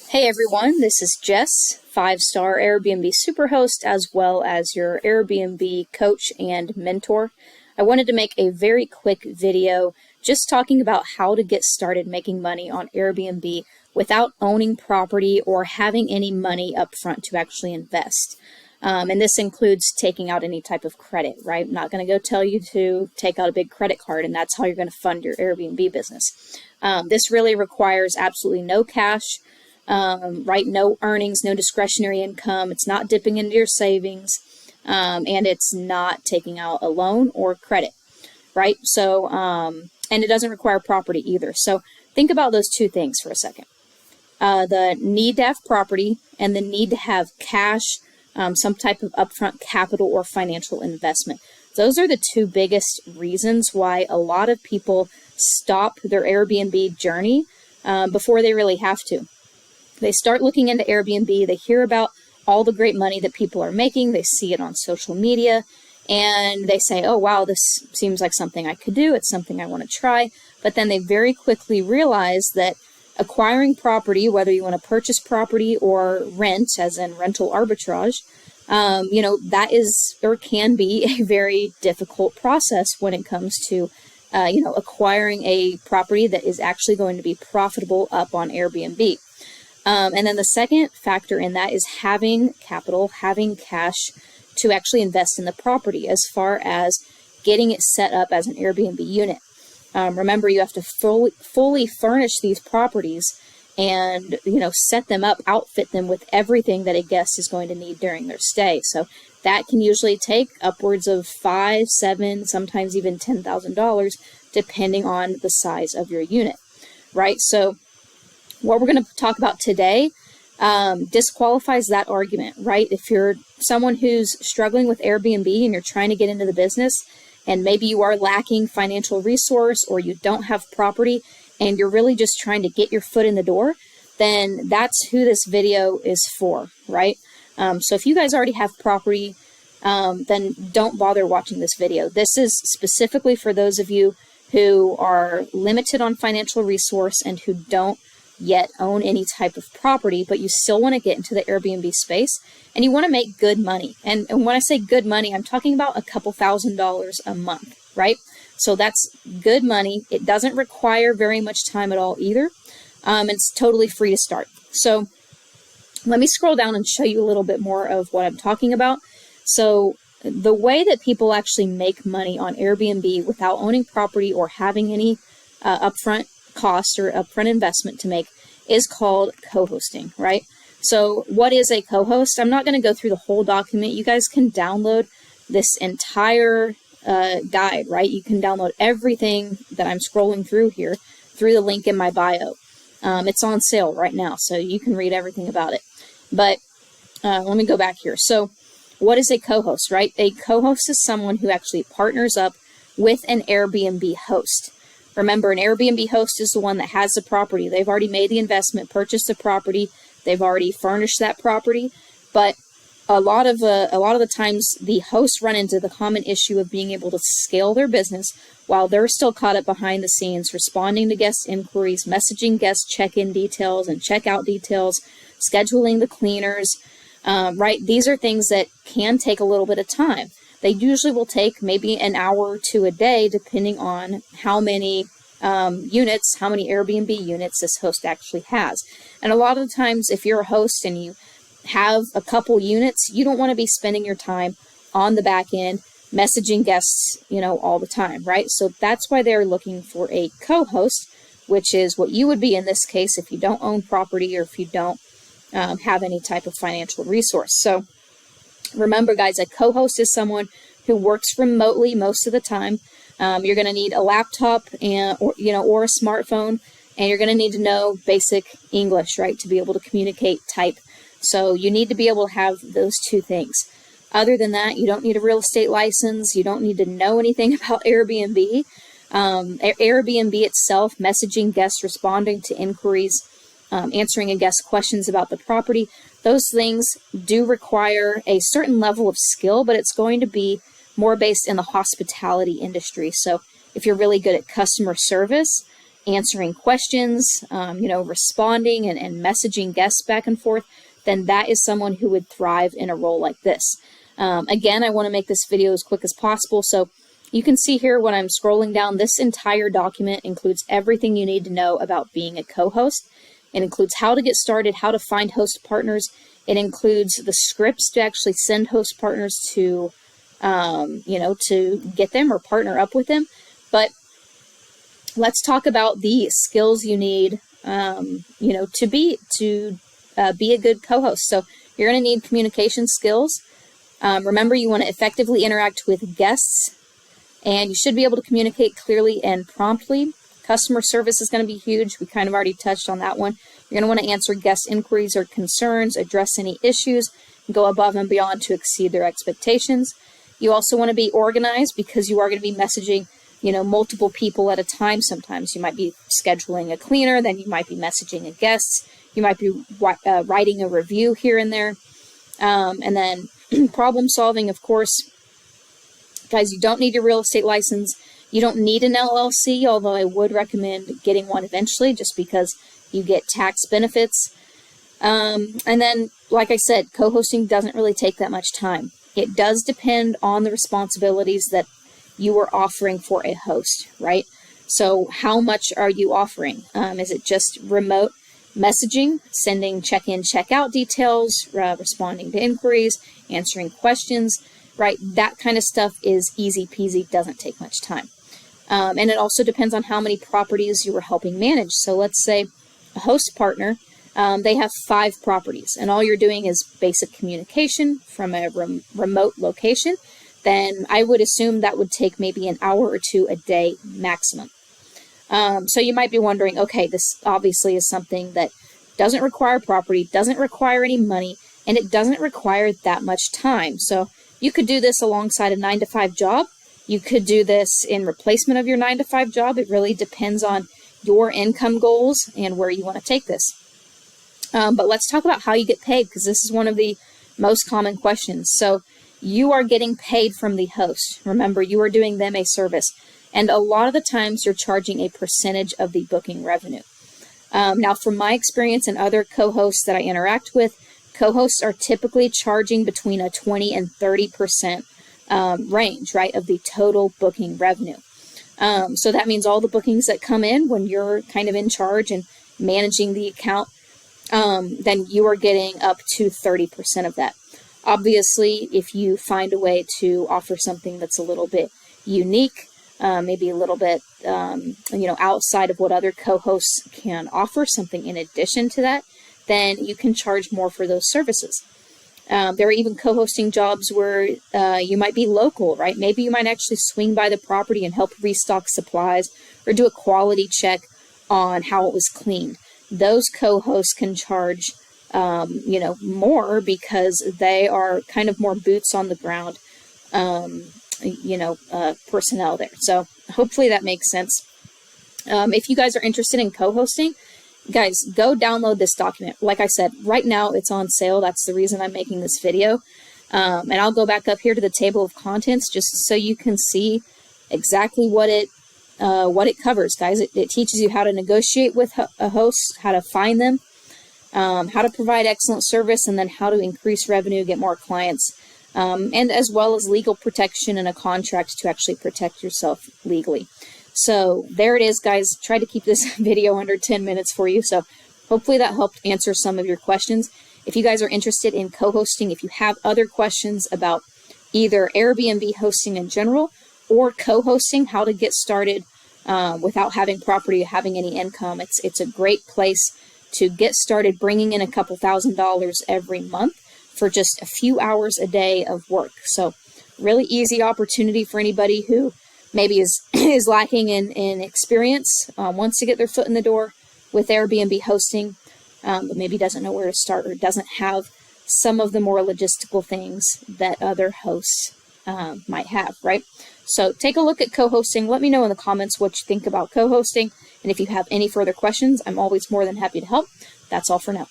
Hey everyone, this is Jess, 5-star Airbnb superhost as well as your Airbnb coach and mentor. I wanted to make a very quick video just talking about how to get started making money on Airbnb without owning property or having any money up front to actually invest. And this includes taking out any type of credit, right? I'm not going to go tell you to take out a big credit card and that's how you're going to fund your Airbnb business. This really requires absolutely no cash. Right? No earnings, no discretionary income. It's not dipping into your savings, and it's not taking out a loan or credit, right? So, and it doesn't require property either. So think about those two things for a second. The need to have property and the need to have cash, some type of upfront capital or financial investment. Those are the two biggest reasons why a lot of people stop their Airbnb journey before they really have to. They start looking into Airbnb, they hear about all the great money that people are making, they see it on social media, and they say, oh wow, this seems like something I could do, it's something I want to try. But then they very quickly realize that acquiring property, whether you want to purchase property or rent, as in rental arbitrage, that is or can be a very difficult process when it comes to acquiring a property that is actually going to be profitable up on Airbnb. And then the second factor in that is having capital, having cash to actually invest in the property as far as getting it set up as an Airbnb unit. Remember, you have to fully furnish these properties and, set them up, outfit them with everything that a guest is going to need during their stay. So that can usually take upwards of $5,000, $7,000, sometimes even $10,000, depending on the size of your unit, right? So what we're going to talk about today disqualifies that argument, right? If you're someone who's struggling with Airbnb and you're trying to get into the business and maybe you are lacking financial resource or you don't have property and you're really just trying to get your foot in the door, then that's who this video is for, right? So if you guys already have property, then don't bother watching this video. This is specifically for those of you who are limited on financial resource and who don't yet own any type of property, but you still want to get into the Airbnb space and you want to make good money. And when I say good money, I'm talking about a couple $1,000s a month, right? So that's good money. It doesn't require very much time at all either. It's totally free to start. So let me scroll down and show you a little bit more of what I'm talking about. So the way that people actually make money on Airbnb without owning property or having any upfront cost or upfront investment to make is called co-hosting, right? So what is a co-host? I'm not going to go through the whole document. You guys can download this entire guide, right? You can download everything that I'm scrolling through here through the link in my bio. It's on sale right now, so you can read everything about it. But let me go back here. So what is a co-host, right? A co-host is someone who actually partners up with an Airbnb host. Remember, an Airbnb host is the one that has the property. They've already made the investment, purchased the property. They've already furnished that property. But a lot of the times, the hosts run into the common issue of being able to scale their business while they're still caught up behind the scenes, responding to guest inquiries, messaging guest check-in details and check-out details, scheduling the cleaners, right? These are things that can take a little bit of time. They usually will take maybe an hour or two a day, depending on how many units, how many Airbnb units this host actually has. And a lot of the times, if you're a host and you have a couple units, you don't want to be spending your time on the back end messaging guests, all the time, right? So that's why they're looking for a co-host, which is what you would be in this case if you don't own property or if you don't have any type of financial resource. So remember, guys, a co-host is someone who works remotely most of the time. You're going to need a laptop or a smartphone, and you're going to need to know basic English, right, to be able to communicate, type. So you need to be able to have those two things. Other than that, you don't need a real estate license. You don't need to know anything about Airbnb. Airbnb itself, messaging guests, responding to inquiries, answering a guest questions about the property, those things do require a certain level of skill, but it's going to be more based in the hospitality industry. So if you're really good at customer service answering questions, responding and messaging guests back and forth, then that is someone who would thrive in a role like this. Again, I want to make this video as quick as possible, so you can see here when I'm scrolling down, this entire document includes everything you need to know about being a co-host. It includes how to get started, how to find host partners. It includes the scripts to actually send host partners to, to get them or partner up with them. But let's talk about the skills you need, to be a good co-host. So you're going to need communication skills. Remember, you want to effectively interact with guests, and you should be able to communicate clearly and promptly. Customer service is going to be huge. We kind of already touched on that one. You're going to want to answer guest inquiries or concerns, address any issues, and go above and beyond to exceed their expectations. You also want to be organized because you are going to be messaging, multiple people at a time. Sometimes you might be scheduling a cleaner, then you might be messaging a guest. You might be writing a review here and there. And then problem solving, of course. Guys, you don't need your real estate license. You don't need an LLC, although I would recommend getting one eventually just because you get tax benefits. And then, like I said, co-hosting doesn't really take that much time. It does depend on the responsibilities that you are offering for a host, right? So how much are you offering? Is it just remote messaging, sending check-in, check-out details, responding to inquiries, answering questions, right? That kind of stuff is easy peasy, doesn't take much time. And it also depends on how many properties you are helping manage. So let's say a host partner, they have 5 properties, and all you're doing is basic communication from a remote location. Then I would assume that would take maybe an hour or 2 a day maximum. So you might be wondering, okay, this obviously is something that doesn't require property, doesn't require any money, and it doesn't require that much time. So you could do this alongside a 9-to-5 job. You could do this in replacement of your 9-to-5 job. It really depends on your income goals and where you want to take this. But let's talk about how you get paid, because this is one of the most common questions. So you are getting paid from the host. Remember, you are doing them a service. And a lot of the times you're charging a percentage of the booking revenue. Now, from my experience and other co-hosts that I interact with, co-hosts are typically charging between a 20 and 30% range, right, of the total booking revenue. So that means all the bookings that come in when you're kind of in charge and managing the account, then you are getting up to 30% of that. Obviously, if you find a way to offer something that's a little bit unique, maybe a little bit, outside of what other co-hosts can offer, something in addition to that, then you can charge more for those services. There are even co-hosting jobs where you might be local, right? Maybe you might actually swing by the property and help restock supplies or do a quality check on how it was cleaned. Those co-hosts can charge, more because they are kind of more boots on the ground, personnel there. So hopefully that makes sense. If you guys are interested in co-hosting, guys, go download this document. Like I said, right now it's on sale. That's the reason I'm making this video. And I'll go back up here to the table of contents just so you can see exactly what it covers, guys. It teaches you how to negotiate with a host, how to find them, how to provide excellent service, and then how to increase revenue, get more clients, and as well as legal protection and a contract to actually protect yourself legally. So there it is, guys. Try to keep this video under 10 minutes for you. So hopefully that helped answer some of your questions. If you guys are interested in co-hosting, if you have other questions about either Airbnb hosting in general or co-hosting, how to get started without having property, having any income, it's a great place to get started bringing in a couple $1,000s every month for just a few hours a day of work. So really easy opportunity for anybody who maybe is lacking in experience, wants to get their foot in the door with Airbnb hosting, but maybe doesn't know where to start or doesn't have some of the more logistical things that other hosts might have, right? So take a look at co-hosting. Let me know in the comments what you think about co-hosting. And if you have any further questions, I'm always more than happy to help. That's all for now.